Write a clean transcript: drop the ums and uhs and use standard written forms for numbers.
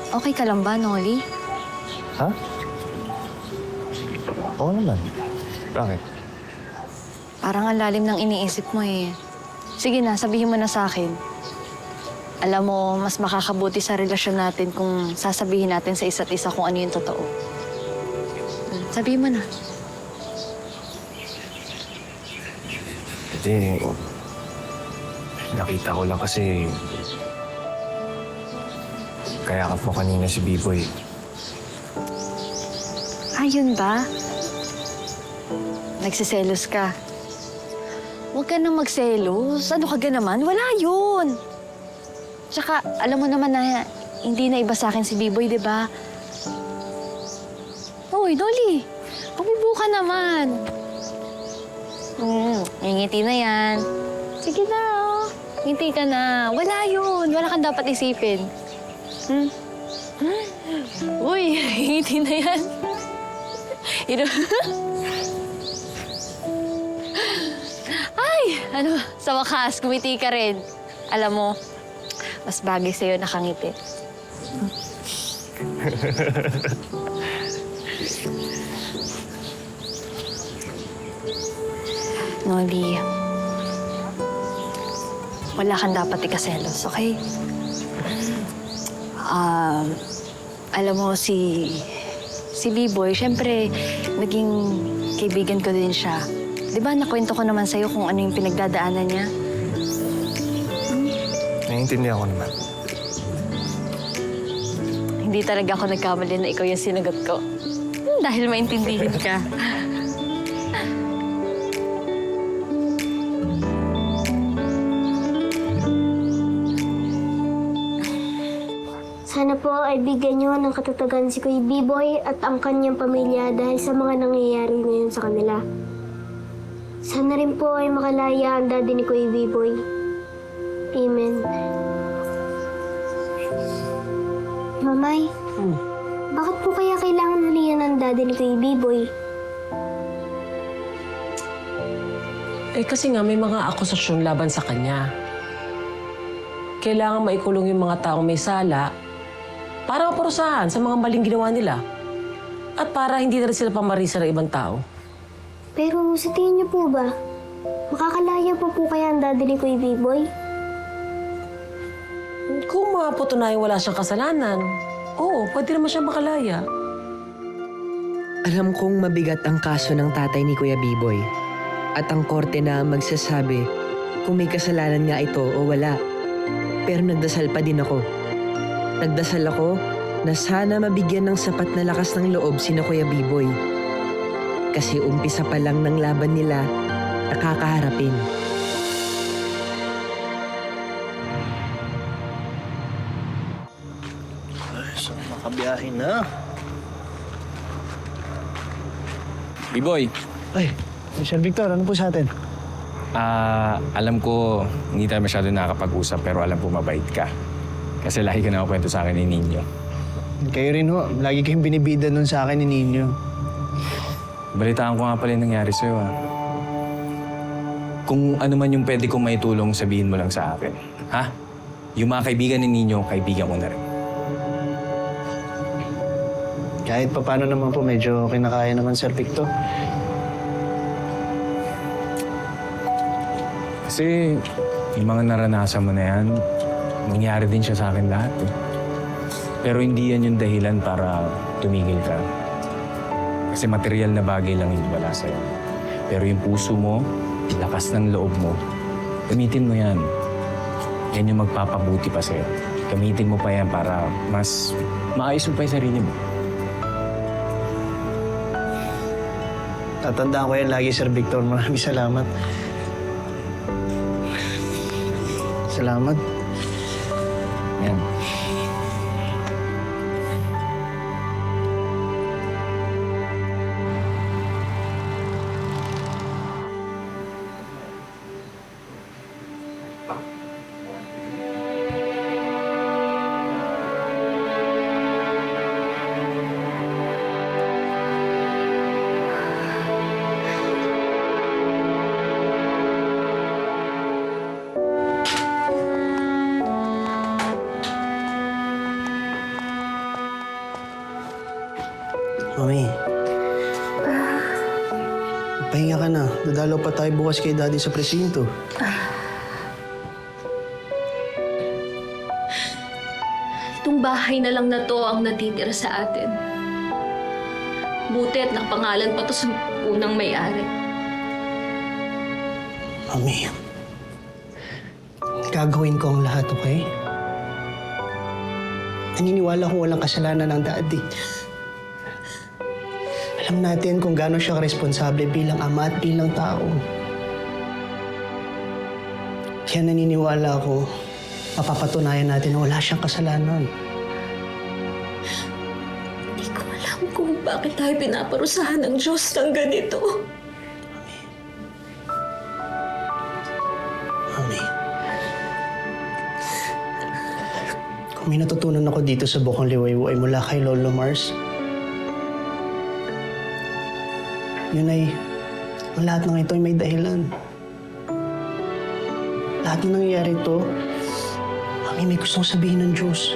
Okay ka lang ba, Nolly? Ha? Oo naman. Bakit? Parang ang lalim ng iniisip mo eh. Sige na, sabihin mo na sa akin. Alam mo, mas makakabuti sa relasyon natin kung sasabihin natin sa isa't isa kung ano yung totoo. Sabihin mo na. Hindi. Nakita ko lang kasi kaya ka po kanina si Biboy. Ayun ba? Nagsiselos ka. Huwag ka nang magselos. Ano ka naman? Wala yun. Tsaka, alam mo naman na hindi na iba sa akin si Biboy, di ba? Hoy, Dolly. Pabibo ka naman. Ngingiti na yan. Sige na, oh. Ngiti ka na. Wala yun. Wala kang dapat isipin. Uy, ngiti na yan. Ay, ano, sa wakas, kumiti ka rin. Alam mo, mas bagay sa'yo nakangiti. Nolly, wala kang dapat ikaselos, okay? Alam mo, si B-Boy, syempre, naging kaibigan ko din siya. Di ba, nakwento ko naman sa'yo kung ano yung pinagdadaanan niya? Naiintindihan ko naman. Hindi talaga ako nagkamali na ikaw yung sinagot ko. Dahil maintindihin ka. Sana po ay bigyan niyo ng katatagan si Kuya B-Boy at ang kanyang pamilya dahil sa mga nangyayari ngayon sa kanila. Sana rin po ay makalaya ang daddy ni Kuya B-Boy. Amen. Mamay, bakit po kaya kailangan hulihan ng daddy ni Kuya B-Boy? Kasi nga may mga akusasyon laban sa kanya. Kailangan maikulong yung mga taong may sala para maparusahan sa mga maling ginawa nila. At para hindi na rin sila pamarisa ng ibang tao. Pero sa tingin niyo po ba, makakalaya po kaya ang daddy ni Kuya B-Boy? Kung mapatunayang wala siyang kasalanan, oo, pwede naman siya makalaya. Alam kong mabigat ang kaso ng tatay ni Kuya B-Boy. At ang korte na magsasabi kung may kasalanan nga ito o wala. Pero nagdasal pa din ako. Nagdasal ako na sana mabigyan ng sapat na lakas ng loob sina Kuya B-Boy. Kasi umpisa pa lang ng laban nila nakakaharapin. Ay, so makabiyahin na. B-Boy, Ay, Sir Victor, ano po sa atin? alam ko hindi tayo masyado nakakapag-usap pero alam ko mabait ka. Kasi lagi ka nakakwento sa akin ni Nino. Kayo rin ho, lagi kayong binibida nun sa akin ni Nino. Balitaan ko nga pala yung nangyari sa'yo, ha? Kung ano man yung pwede kong maitulong, sabihin mo lang sa akin. Ha? Yung mga kaibigan ni Nino, kaibigan ko na rin. Kahit pa paano naman po, medyo kinakaya naman, Sir Victor. Kasi yung mga naranasan mo na yan, nangyari din siya sa akin lahat, eh. Pero hindi yan yung dahilan para tumigil ka. Kasi material na bagay lang yung wala sa'yo. Pero yung puso mo, lakas ng loob mo, gamitin mo yan. Yan yung magpapabuti pa sa'yo. Gamitin mo pa yan para mas maayos mo pa yung sarili mo. Tatandaan ko yan lagi, Sir Victor. Maraming salamat. Salamat. Yan. Mami. Pahinga ka na. Dadalaw pa tayo bukas kay Daddy sa presinto. Itong bahay na lang na to ang natitira sa atin. Buti at nakapangalan pa to sa unang may-ari. Mami. Gagawin ko ang lahat, okay? Naniniwala kong walang kasalanan ng Daddy. Alam natin kung gaano siya responsable bilang ama at bilang tao. Kaya naniniwala ako, mapapatunayan natin na wala siyang kasalanan. Hindi ko alam kung bakit tayo pinaparusahan ng Diyos ng ganito. Mami. Kung may natutunan ako dito sa Bukong Liwayway mula kay Lolo Mars, yun ay, ang lahat ng ito ay may dahilan. Lahat ng nangyayari ito, Mami, may gustong sabihin ng Diyos.